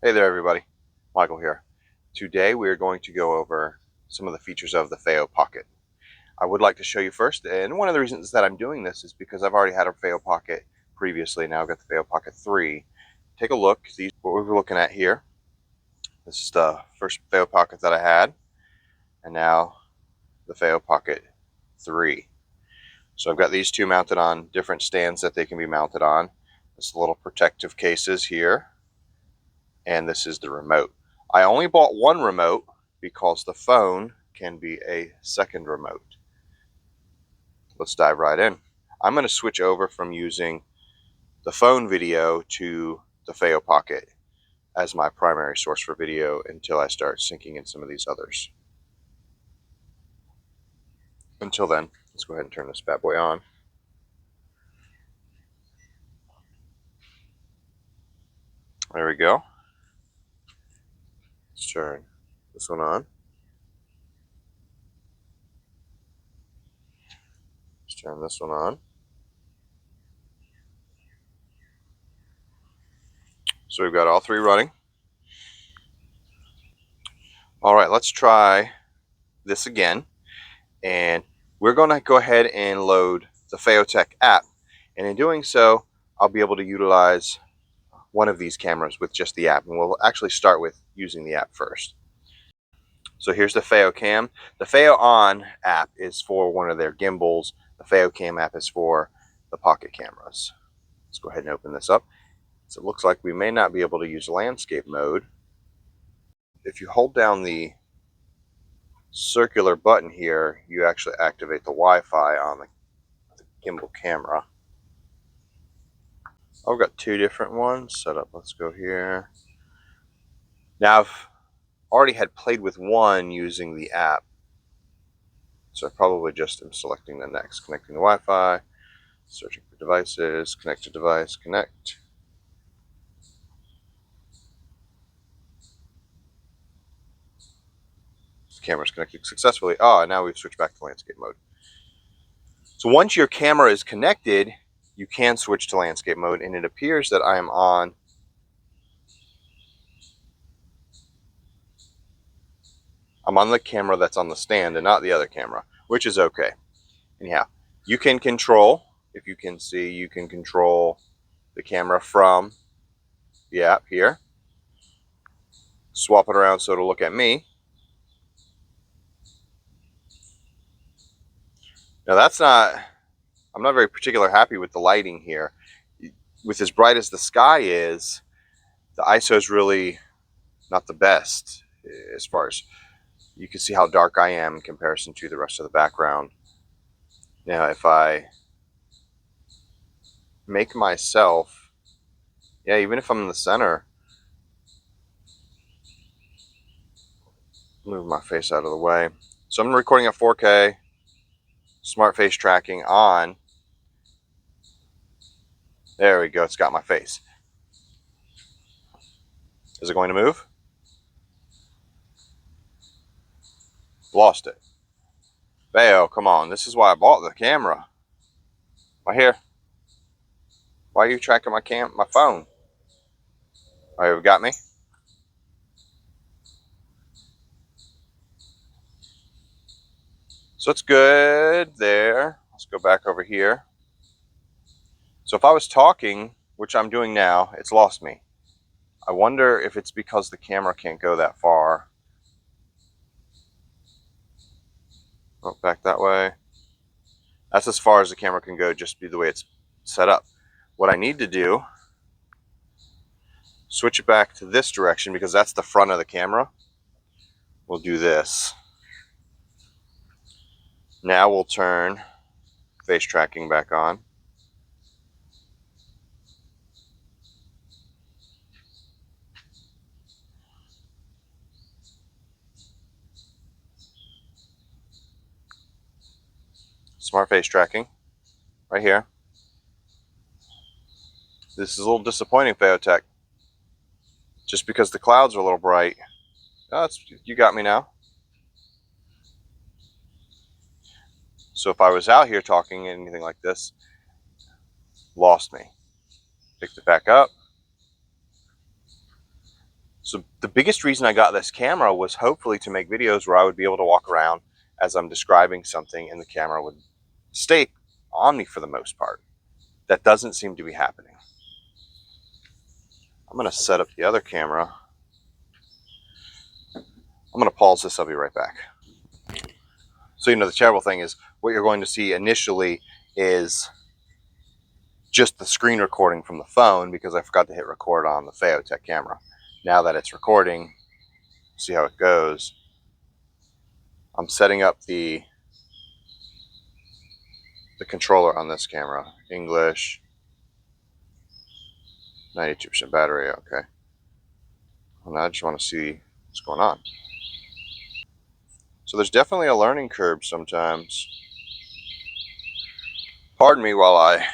Hey there everybody, Michael here. Today we are going to go over some of the features of the Feiyu-Pocket. I would like to show you first, and one of the reasons that I'm doing this is because I've already had a Feiyu-Pocket previously. Now I've got the Feiyu-Pocket 3. Take a look, see what we're looking at here. This is the first Feiyu-Pocket that I had, and now the Feiyu-Pocket 3. So I've got these two mounted on different stands that they can be mounted on. This little protective cases here, and this is the remote. I only bought one remote because the phone can be a second remote. Let's dive right in. I'm going to switch over from using the phone video to the Feiyu-Pocket as my primary source for video until I start syncing in some of these others. Until then, let's go ahead and turn this bad boy on. There we go. Let's turn this one on. Let's turn this one on. So we've got all three running. All right, let's try this again. And we're going to go ahead and load the Feiyu-tech app. And in doing so, I'll be able to utilize one of these cameras with just the app. And we'll actually start with using the app first. So here's the Feiyu-cam. The Feiyu-on app is for one of their gimbals. The Feiyu-cam app is for the pocket cameras. Let's go ahead and open this up. So it looks like we may not be able to use landscape mode. If you hold down the circular button here, you actually activate the Wi-Fi on the gimbal camera. I've got two different ones set up. Let's go here. Now I've already had played with one using the app, so I probably just am selecting the next. Connecting the Wi-Fi, searching for devices, connect to device, connect. The camera's connected successfully. Oh, now we've switched back to landscape mode. So once your camera is connected, you can switch to landscape mode, and it appears that I am on the camera that's on the stand and not the other camera, which is okay. Anyhow, you can control, if you can see, you can control the camera from the app here. Swap it around so it'll look at me. Now I'm not very particular happy with the lighting here. With as bright as the sky is, the ISO is really not the best as far as you can see how dark I am in comparison to the rest of the background. Now if I make myself, yeah, even if I'm in the center, move my face out of the way. So I'm recording at 4K, smart face tracking on. There we go, it's got my face. Is it going to move? Lost it. Feiyu, come on, this is why I bought the camera. Right here. Why are you tracking my phone? Oh, you got me? So it's good there. Let's go back over here. So if I was talking, which I'm doing now, it's lost me. I wonder if it's because the camera can't go that far. Oh, back that way. That's as far as the camera can go, just be the way it's set up. What I need to do, switch it back to this direction because that's the front of the camera. We'll do this. Now we'll turn face tracking back on. Smart face tracking, right here. This is a little disappointing, Feiyu-tech. Just because the clouds are a little bright. Oh, you got me now. So if I was out here talking anything like this, lost me. Picked it back up. So the biggest reason I got this camera was hopefully to make videos where I would be able to walk around as I'm describing something and the camera would stay on me for the most part. That doesn't seem to be happening. I'm going to set up the other camera. I'm going to pause this. I'll be right back. So, you know, the terrible thing is what you're going to see initially is just the screen recording from the phone because I forgot to hit record on the Feiyu-tech camera. Now that it's recording, see how it goes. I'm setting up the controller on this camera. English, 92% battery, okay. Well, now I just want to see what's going on. So there's definitely a learning curve sometimes. Pardon me while I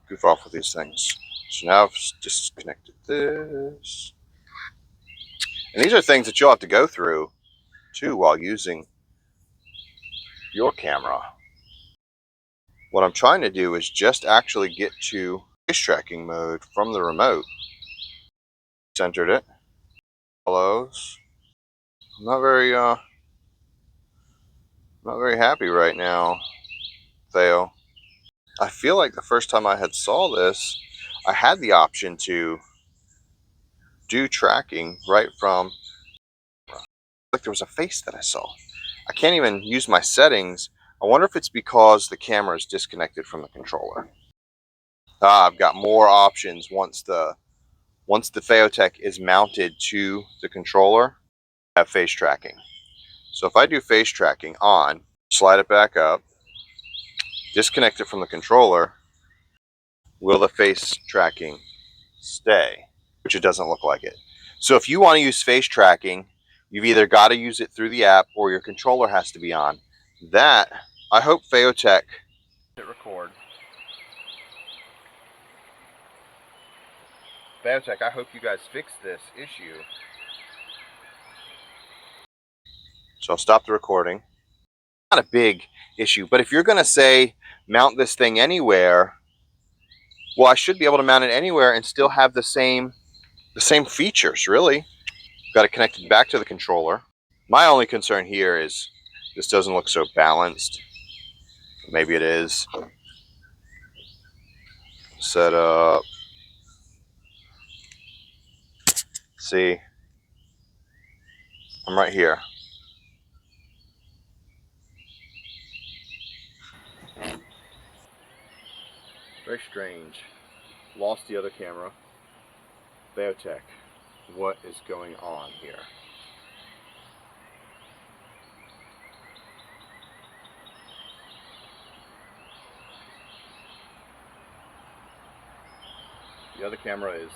goof off with these things. So now I've disconnected this. And these are things that you'll have to go through too while using your camera. What I'm trying to do is just actually get to face tracking mode from the remote. Centered it. Follows. I'm not very happy right now, Theo. I feel like the first time I had saw this, I had the option to do tracking right from, like there was a face that I saw. I can't even use my settings. I wonder if it's because the camera is disconnected from the controller. I've got more options once the Feiyu-tech is mounted to the controller. I have face tracking. So if I do face tracking on, slide it back up, disconnect it from the controller, will the face tracking stay? Which it doesn't look like it. So if you want to use face tracking, you've either got to use it through the app or your controller has to be on. That, I hope Feiyu-tech hit record. Feiyu-tech, I hope you guys fix this issue. So I'll stop the recording. Not a big issue, but if you're going to say mount this thing anywhere, well, I should be able to mount it anywhere and still have the same features, really. Got to connect it back to the controller. My only concern here is this doesn't look so balanced. Maybe it is. Set up. See, I'm right here. Very strange. Lost the other camera. Feiyu-tech. What is going on here? The other camera is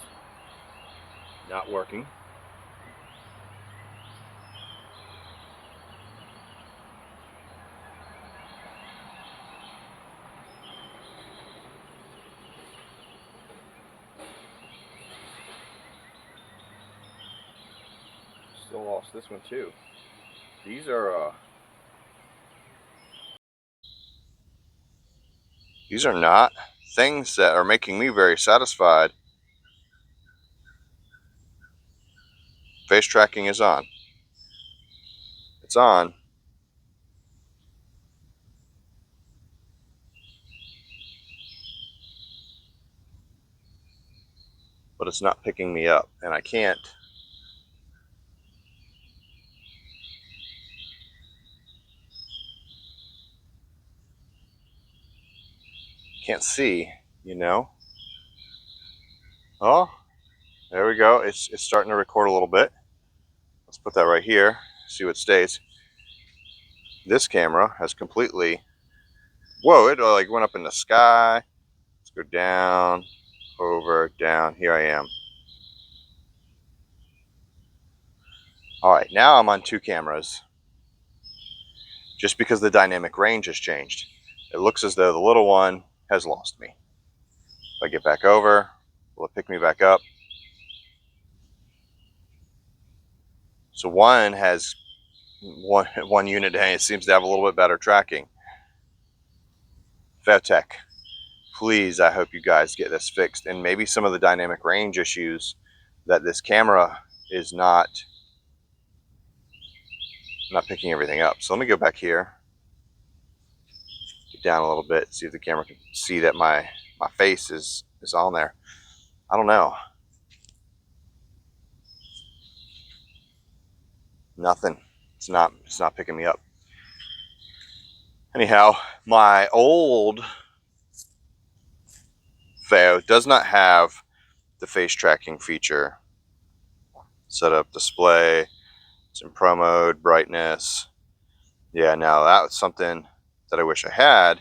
not working. Still lost this one too. These are not things that are making me very satisfied. Face tracking is on. It's on. But it's not picking me up, and I can't. Can't see, you know. Oh, there we go. It's starting to record a little bit. Let's put that right here. See what stays. This camera has completely. Whoa! It like went up in the sky. Let's go down, over, down. Here I am. All right, now I'm on two cameras. Just because the dynamic range has changed, it looks as though the little one has lost me. If I get back over, will it pick me back up? So one has one unit, and it seems to have a little bit better tracking. Feiyu-tech, please, I hope you guys get this fixed, and maybe some of the dynamic range issues that this camera is not picking everything up. So let me go back here, get down a little bit, see if the camera can see that my face is on there. I don't know. Nothing. It's not picking me up. Anyhow, my old Feiyu does not have the face tracking feature. Setup, display, it's in pro mode, brightness. Yeah, now that was something that I wish I had.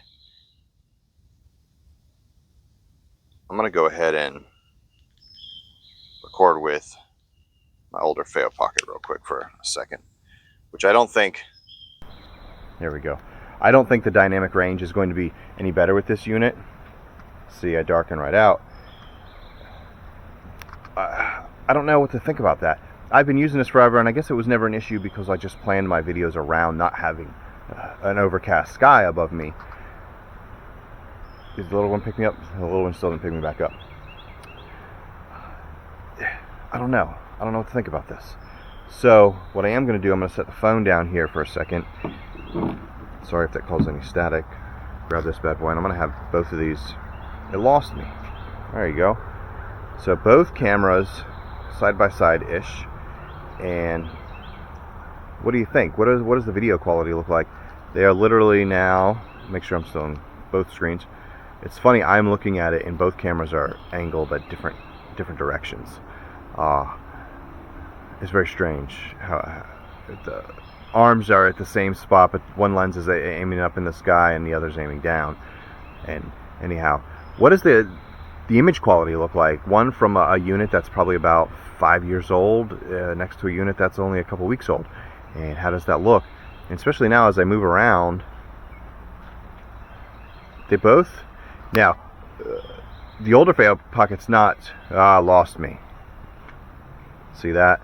I'm gonna go ahead and record with my older Feiyu Pocket real quick for a second, which I don't think. There we go. I don't think the dynamic range is going to be any better with this unit. See, I darken right out. I don't know what to think about that. I've been using this forever, and I guess it was never an issue because I just planned my videos around not having an overcast sky above me. Did the little one pick me up? The little one still didn't pick me back up. I don't know. I don't know what to think about this. So what I am going to do, I'm going to set the phone down here for a second. Sorry if that caused any static. Grab this bad boy, and I'm going to have both of these. It lost me. There you go. So both cameras side by side-ish. And what do you think? What does the video quality look like? They are literally now, make sure I'm still on both screens. It's funny, I'm looking at it and both cameras are angled at different directions. It's very strange how the arms are at the same spot, but one lens is aiming up in the sky and the other's aiming down. And anyhow, what does the image quality look like? One from a unit that's probably about 5 years old, next to a unit that's only a couple weeks old. And how does that look? And especially now as I move around, they both, now, the older Feiyu Pocket's not, lost me. See that?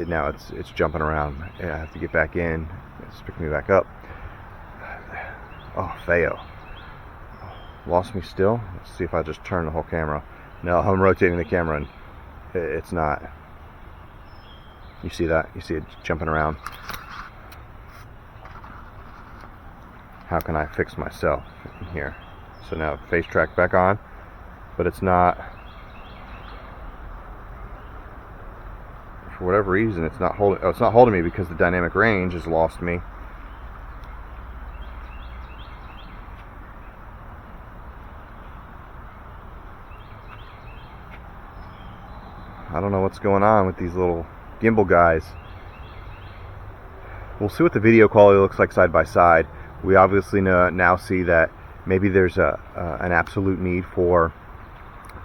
Now it's jumping around. I have to get back in. It's picking me back up. Oh, Feiyu. Lost me still? Let's see if I just turn the whole camera. No, I'm rotating the camera and it's not. You see that? You see it jumping around. How can I fix myself in here? So now face track back on, but it's not, for whatever reason, it's not holding. Oh, it's not holding me because the dynamic range has lost me. I don't know what's going on with these little gimbal guys. We'll see what the video quality looks like side by side. We obviously now see that maybe there's an absolute need for,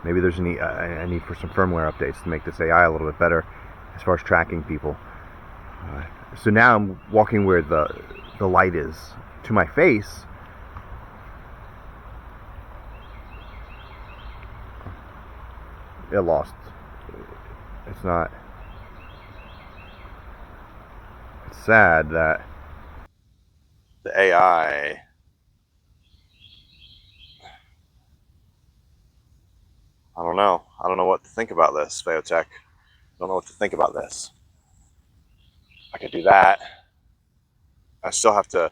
maybe there's a need for some firmware updates to make this AI a little bit better as far as tracking people. So now I'm walking where the light is to my face. It lost. It's not. It's sad that the AI I don't know. I don't know what to think about this, Feiyu-tech. I don't know what to think about this. I could do that. I still have to.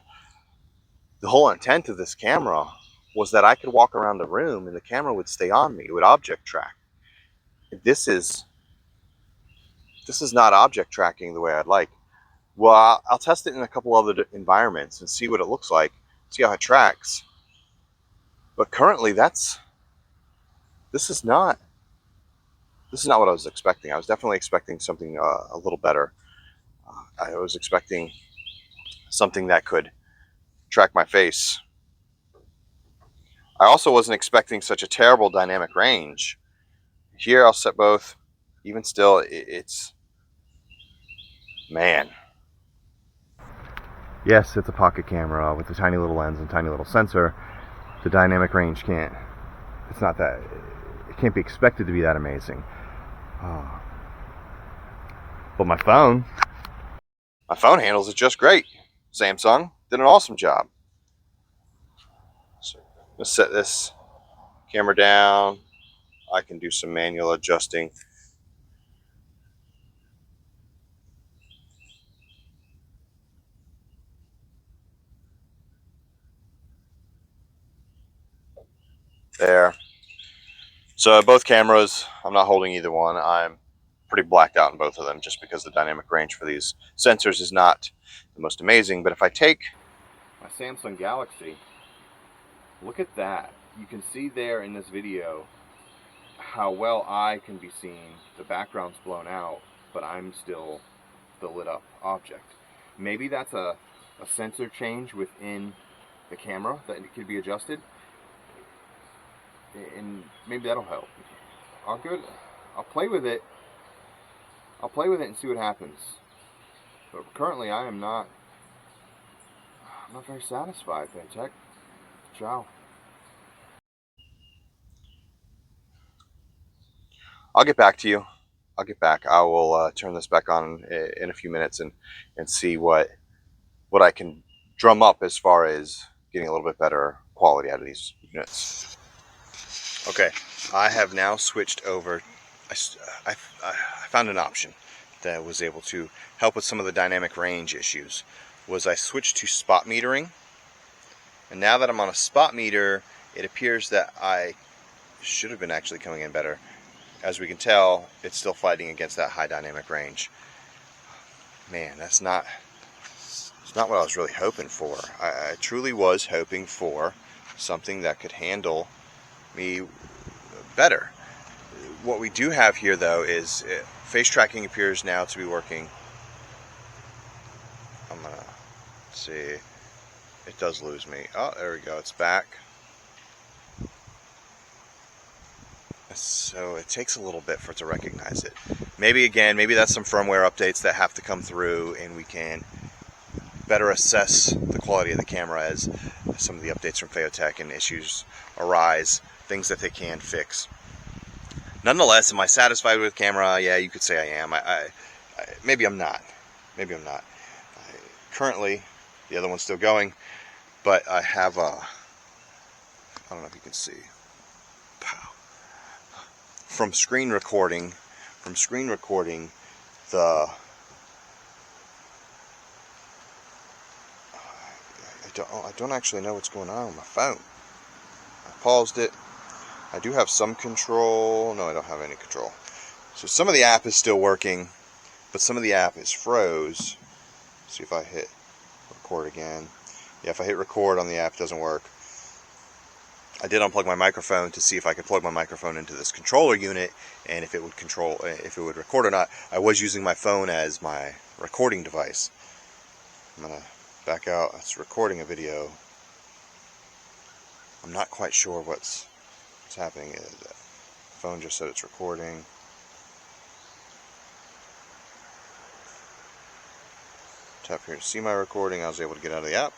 The whole intent of this camera was that I could walk around the room and the camera would stay on me. It would object track. This is not object tracking the way I'd like. Well, I'll test it in a couple other environments and see what it looks like, see how it tracks. But currently, this is not what I was expecting. I was definitely expecting something a little better. I was expecting something that could track my face. I also wasn't expecting such a terrible dynamic range. Here, I'll set both. Even still, it's, man. Yes, it's a pocket camera with a tiny little lens and tiny little sensor. The dynamic range it's not that, it can't be expected to be that amazing. But my phone handles it just great. Samsung did an awesome job. So let's set this camera down. I can do some manual adjusting. there. So both cameras, I'm not holding either one. I'm pretty blacked out in both of them just because the dynamic range for these sensors is not the most amazing. But if I take my Samsung Galaxy, look at that. You can see there in this video how well I can be seen. The background's blown out, but I'm still the lit up object. Maybe that's a sensor change within the camera that could be adjusted, and maybe that'll help. I'll play with it. I'll play with it and see what happens. But currently, I'm not very satisfied. Feiyu-tech. Ciao. I'll get back to you. I'll get back. I will turn this back on in a few minutes and see what I can drum up as far as getting a little bit better quality out of these units. Okay, I have now switched over. I found an option that was able to help with some of the dynamic range issues. I switched to spot metering, and now that I'm on a spot meter, it appears that I should have been actually coming in better. As we can tell, it's still fighting against that high dynamic range. Man, it's not what I was really hoping for. I truly was hoping for something that could handle me better. What we do have here, though, is face tracking appears now to be working. I'm gonna see. It does lose me. Oh, there we go. It's back. So it takes a little bit for it to recognize it. Maybe that's some firmware updates that have to come through, and we can better assess the quality of the camera as some of the updates from Feiyu-tech and issues arise, things that they can fix. Nonetheless, am I satisfied with the camera? Yeah, you could say I am. Maybe I'm not. Maybe I'm not. Currently, the other one's still going, but I have I don't know if you can see. Pow. From screen recording, the I don't actually know what's going on with my phone. I paused it. I do have some control. No, I don't have any control. So some of the app is still working, but some of the app is froze. See if I hit record again. Yeah, if I hit record on the app, it doesn't work. I did unplug my microphone to see if I could plug my microphone into this controller unit and if it would record or not. I was using my phone as my recording device. I'm gonna back out. It's recording a video. I'm not quite sure what's happening. The phone just said it's recording. Tap here to see my recording. I was able to get out of the app.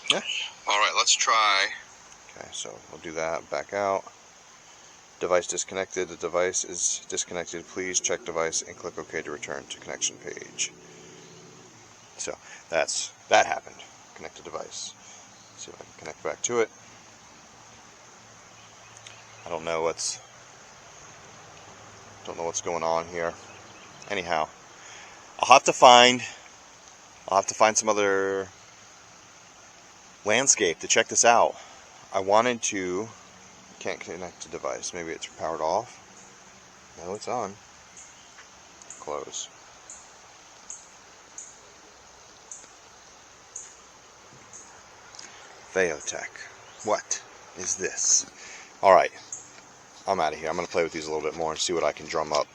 Yeah. Alright, let's try. Okay, so we'll do that. Back out. Device disconnected. The device is disconnected. Please check device and click OK to return to connection page. So that happened. Connected device. Let's see if I can connect back to it. I don't know what's going on here. Anyhow, I'll have to find some other landscape to check this out. I wanted to. Can't connect to device. Maybe it's powered off. No, it's on. Close. Feiyu-tech. What is this? Alright. I'm out of here. I'm going to play with these a little bit more and see what I can drum up.